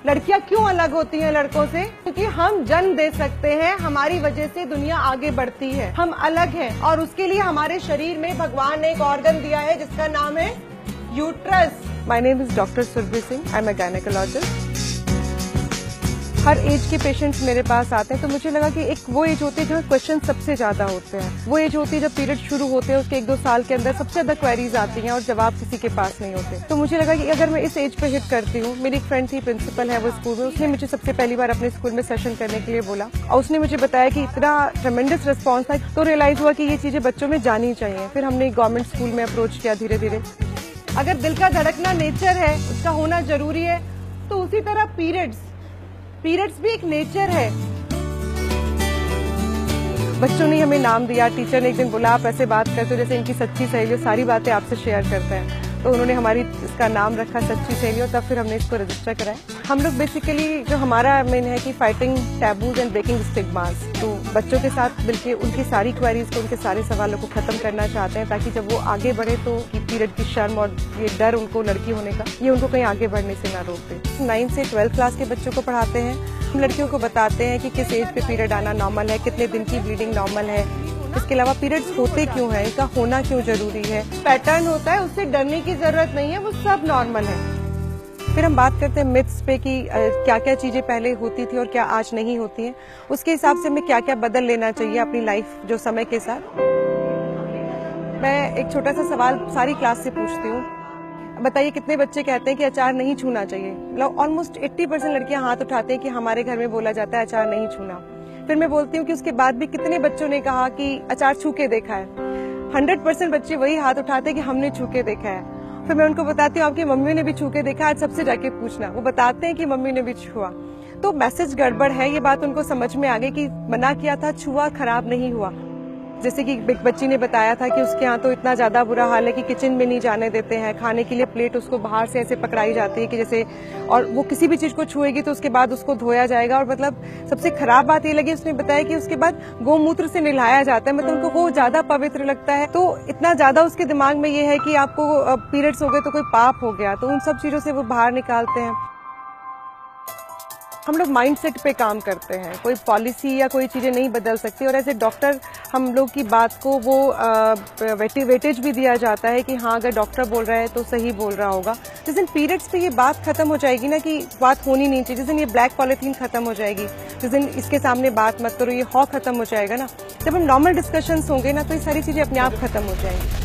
लड़कियां क्यों अलग होती हैं लड़कों से? क्योंकि हम जन्म दे सकते हैं, हमारी वजह से दुनिया आगे बढ़ती है। हम अलग हैं और उसके लिए हमारे शरीर में भगवान ने एक ऑर्गन दिया है जिसका नाम है uterus. My name is doctor Surbhi Singh, I am a gynaecologist. हर एज के पेशेंट्स मेरे पास आते हैं, तो मुझे लगा कि एक वो एज होती है जहाँ क्वेश्चन सबसे ज्यादा होते हैं। वो एज होती है जब पीरियड शुरू होते हैं, उसके 1-2 साल के अंदर सबसे ज्यादा क्वेरीज आती हैं और जवाब किसी के पास नहीं होते। तो मुझे लगा कि अगर मैं इस एज पे हिट करती हूँ, मेरी एक फ्रेंड थी, प्रिंसिपल है वो स्कूल में, उसने मुझे सबसे पहली बार अपने स्कूल में सेशन करने के लिए बोला और उसने मुझे बताया कि इतना ट्रेमेंडस रिस्पॉन्स था, तो रियलाइज हुआ कि ये चीजें बच्चों में जानी चाहिए। फिर हमने गवर्नमेंट स्कूल में अप्रोच किया धीरे धीरे। अगर दिल का धड़कना नेचर है, उसका होना जरूरी है, तो उसी तरह पीरियड्स भी एक नेचर है। बच्चों ने हमें नाम दिया, टीचर ने एक दिन बोला आप ऐसे बात करते हो जैसे इनकी सच्ची सहेली, सारी बातें आपसे शेयर करते हैं। तो उन्होंने हमारी इसका नाम रखा सच्ची सहेली, और तब फिर हमने इसको रजिस्टर कराया। हम लोग बेसिकली जो हमारा मेन है कि fighting taboos and breaking stigmas. तो बच्चों के साथ मिलकर उनकी सारी क्वेरीज को, उनके सारे सवालों को खत्म करना चाहते हैं, ताकि जब वो आगे बढ़े तो पीरियड की शर्म और ये डर उनको लड़की होने का, ये उनको कहीं आगे बढ़ने से ना रोक दे। 9 से 12 क्लास के बच्चों को पढ़ाते हैं। हम लड़कियों को बताते हैं कि किस एज पे पीरियड आना नॉर्मल है, कितने दिन की ब्लीडिंग नॉर्मल है, इसके अलावा पीरियड्स होते क्यों है, इनका होना क्यों जरूरी है। पैटर्न होता है, उससे डरने की जरूरत नहीं है, वो सब नॉर्मल है। फिर हम बात करते हैं मिथ्स पे कि क्या क्या चीजें पहले होती थी और क्या आज नहीं होती हैं। उसके हिसाब से हमें क्या क्या बदल लेना चाहिए अपनी लाइफ जो समय के साथ। मैं एक छोटा सा सवाल सारी क्लास से पूछती हूँ, बताइए कितने बच्चे कहते हैं कि अचार नहीं छूना चाहिए? मतलब ऑलमोस्ट 80% लड़कियां हाथ उठाते हैं कि हमारे घर में बोला जाता है अचार नहीं छूना। फिर मैं बोलती हूँ कि उसके बाद भी कितने बच्चों ने कहा कि अचार छू के देखा है? 100% बच्चे वही हाथ उठाते हैं कि हमने छू के देखा है। फिर मैं उनको बताती हूँ आपकी मम्मी ने भी छू के देखा, आज सबसे जाके पूछना। वो बताते हैं कि मम्मी ने भी छुआ। तो मैसेज गड़बड़ है, ये बात उनको समझ में आ गई कि मना किया था, छुआ, खराब नहीं हुआ। जैसे कि एक बच्ची ने बताया था कि उसके यहाँ तो इतना ज्यादा बुरा हाल है कि किचन में नहीं जाने देते हैं, खाने के लिए प्लेट उसको बाहर से ऐसे पकड़ाई जाती है कि जैसे, और वो किसी भी चीज को छुएगी तो उसके बाद उसको धोया जाएगा। और मतलब सबसे खराब बात ये लगी, उसने बताया कि उसके बाद गोमूत्र से नहलाया जाता है, मतलब उनको वो ज्यादा पवित्र लगता है। तो इतना ज्यादा उसके दिमाग में ये है कि आपको पीरियड्स हो गए तो कोई पाप हो गया, तो उन सब चीजों से वो बाहर निकालते हैं। हम लोग माइंडसेट पे काम करते हैं, कोई पॉलिसी या कोई चीजें नहीं बदल सकती। और एज ए डॉक्टर हम लोग की बात को वो वेटेज भी दिया जाता है कि हाँ अगर डॉक्टर बोल रहा है तो सही बोल रहा होगा। जिस दिन पीरियड्स पे ये बात खत्म हो जाएगी ना कि बात होनी नहीं चाहिए, जिस दिन ये ब्लैक पॉलिथीन खत्म हो जाएगी, जिस दिन इसके सामने बात मत करो, ये खत्म हो जाएगा ना, जब हम नॉर्मल डिस्कशंस होंगे ना, तो ये सारी चीजें अपने आप खत्म हो जाएंगी।